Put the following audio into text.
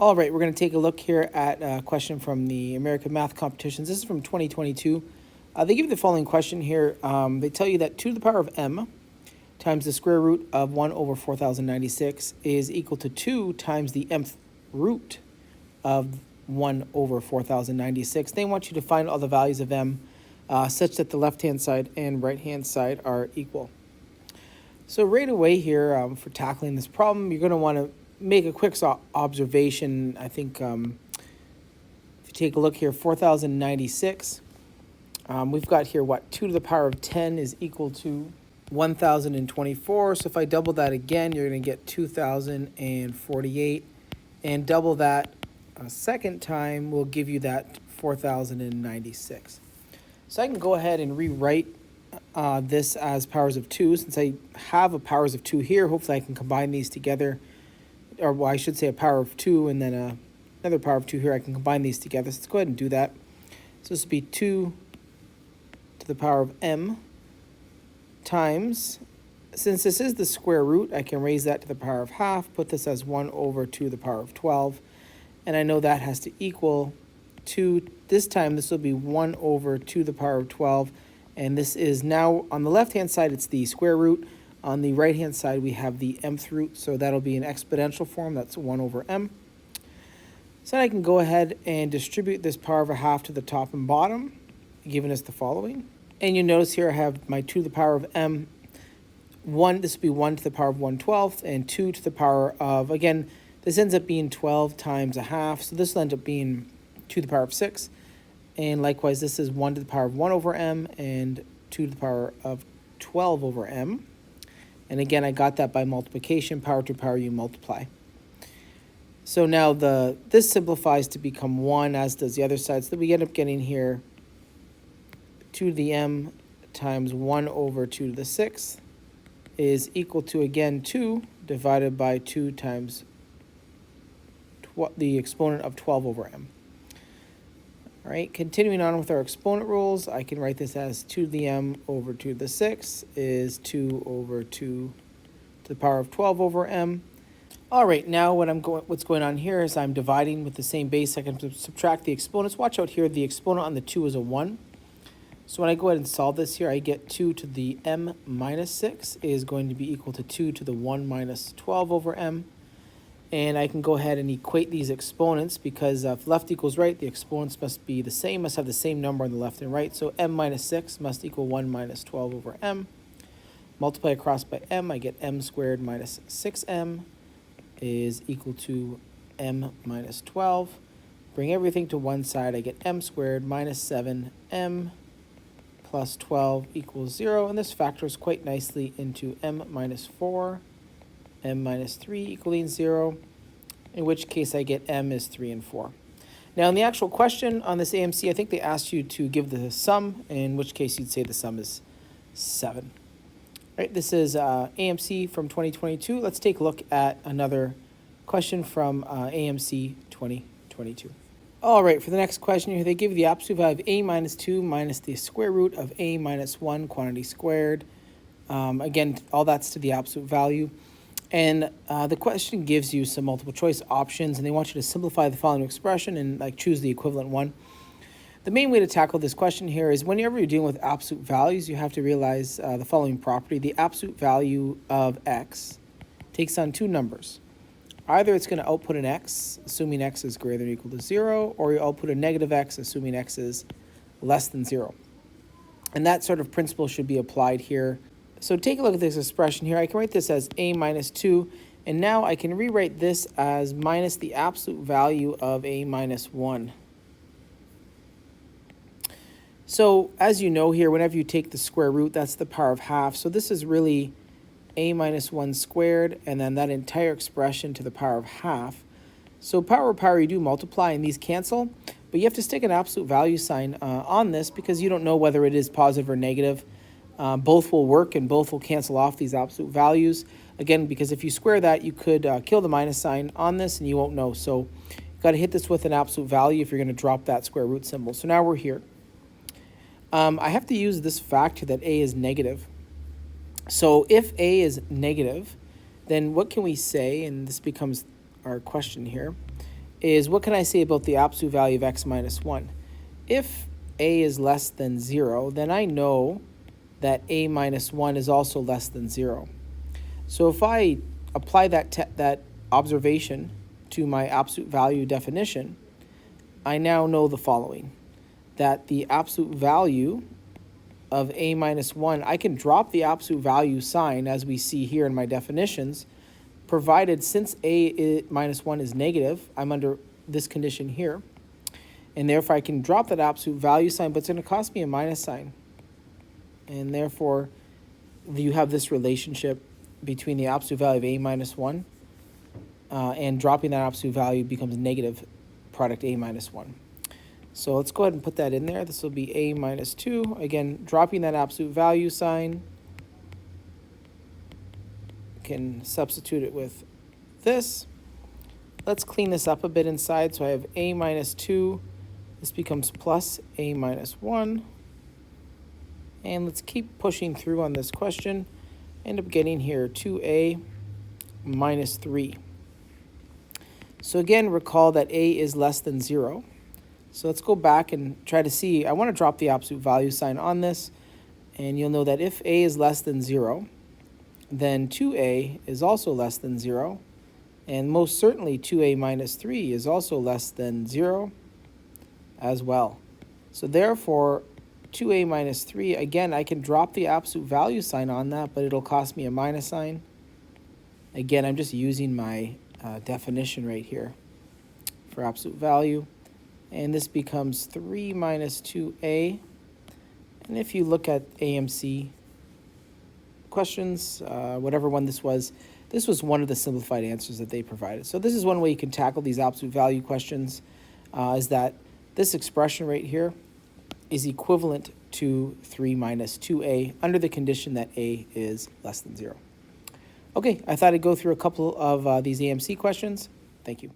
All right, we're going to take a look here at a question from the American Math Competitions. This is from 2022. They give you the following question here. They tell you that 2 to the power of m times the square root of 1 over 4096 is equal to 2 times the mth root of 1 over 4096. They want you to find all the values of m such that the left-hand side and right-hand side are equal. So right away here, for tackling this problem, you're going to want to make a quick observation. I think if you take a look here, 4096, we've got here what 2 to the power of 10 is equal to 1024. So if I double that again, you're going to get 2048, and double that a second time will give you that 4096. So I can go ahead and rewrite this as powers of 2. Since I have a powers of 2 here, hopefully I can combine these together. Or well, I should say a power of 2 and then another power of 2 here. I can combine these together. So let's go ahead and do that. So this would be 2 to the power of m times, since this is the square root, I can raise that to the power of half, put this as 1 over 2 to the power of 12. And I know that has to equal 2. This time this will be 1 over 2 to the power of 12. And this is now, on the left-hand side, it's the square root. On the right-hand side, we have the mth root, so that'll be an exponential form. That's 1 over m. So I can go ahead and distribute this power of a half to the top and bottom, giving us the following. And you notice here I have my 2 to the power of m. This will be 1 to the power of 1/12, and 2 to the power of, again, this ends up being 12 times a half, so this will end up being 2 to the power of 6. And likewise, this is 1 to the power of 1 over m, and 2 to the power of 12 over m. And again, I got that by multiplication. Power to power, you multiply. So now this simplifies to become 1, as does the other side. So that we end up getting here 2 to the m times 1 over 2 to the 6th is equal to, again, 2 divided by 2 times the exponent of 12 over m. All right, continuing on with our exponent rules, I can write this as 2 to the m over 2 to the 6 is 2 over 2 to the power of 12 over m. All right, now what's going on here is I'm dividing with the same base. I can subtract the exponents. Watch out here, the exponent on the 2 is a 1. So when I go ahead and solve this here, I get 2 to the m minus 6 is going to be equal to 2 to the 1 minus 12 over m. And I can go ahead and equate these exponents, because if left equals right, the exponents must be the same, must have the same number on the left and right. So m minus 6 must equal 1 minus 12 over m. Multiply across by m, I get m squared minus 6m is equal to m minus 12. Bring everything to one side, I get m squared minus 7m plus 12 equals 0. And this factors quite nicely into m minus 4. m minus 3 equaling 0, in which case I get m is 3 and 4. Now in the actual question on this AMC, I think they asked you to give the sum, in which case you'd say the sum is 7. All right, this is AMC from 2022. Let's take a look at another question from AMC 2022. All right, for the next question here, they give you the absolute value of a minus 2 minus the square root of a minus 1 quantity squared. Again, all that's to the absolute value. And the question gives you some multiple choice options, and they want you to simplify the following expression and choose the equivalent one. The main way to tackle this question here is whenever you're dealing with absolute values, you have to realize the following property. The absolute value of x takes on two numbers. Either it's going to output an x, assuming x is greater than or equal to 0, or you output a negative x, assuming x is less than 0. And that sort of principle should be applied here. So take a look at this expression here. I can write this as a minus 2, and now I can rewrite this as minus the absolute value of a minus 1. So as you know here, whenever you take the square root, that's the power of half. So this is really a minus 1 squared, and then that entire expression to the power of half. So power of power, you do multiply, and these cancel, but you have to stick an absolute value sign on this, because you don't know whether it is positive or negative. Both will work, and both will cancel off these absolute values. Again, because if you square that, you could kill the minus sign on this, and you won't know. So you've got to hit this with an absolute value if you're going to drop that square root symbol. So now we're here. I have to use this fact that a is negative. So if a is negative, then what can we say? And this becomes our question here. is what can I say about the absolute value of x minus 1? If a is less than 0, then I know that a minus 1 is also less than 0. So if I apply that observation to my absolute value definition, I now know the following, that the absolute value of a minus 1, I can drop the absolute value sign as we see here in my definitions, provided since a minus 1 is negative, I'm under this condition here, and therefore I can drop that absolute value sign, but it's going to cost me a minus sign. And therefore, you have this relationship between the absolute value of a minus 1 and dropping that absolute value becomes negative product a minus 1. So let's go ahead and put that in there. This will be a minus 2. Again, dropping that absolute value sign. Can substitute it with this. Let's clean this up a bit inside. So I have a minus 2. This becomes plus a minus 1. And let's keep pushing through on this question. End up getting here 2a minus 3. So again, recall that a is less than 0. So let's go back and try to see. I want to drop the absolute value sign on this. And you'll know that if a is less than 0, then 2a is also less than 0. And most certainly 2a minus 3 is also less than 0 as well. So therefore, 2a minus 3, again, I can drop the absolute value sign on that, but it'll cost me a minus sign. Again, I'm just using my definition right here for absolute value. And this becomes 3 minus 2a. And if you look at AMC questions, whatever one this was one of the simplified answers that they provided. So this is one way you can tackle these absolute value questions, is that this expression right here is equivalent to 3 minus 2a under the condition that a is less than 0. Okay, I thought I'd go through a couple of these AMC questions. Thank you.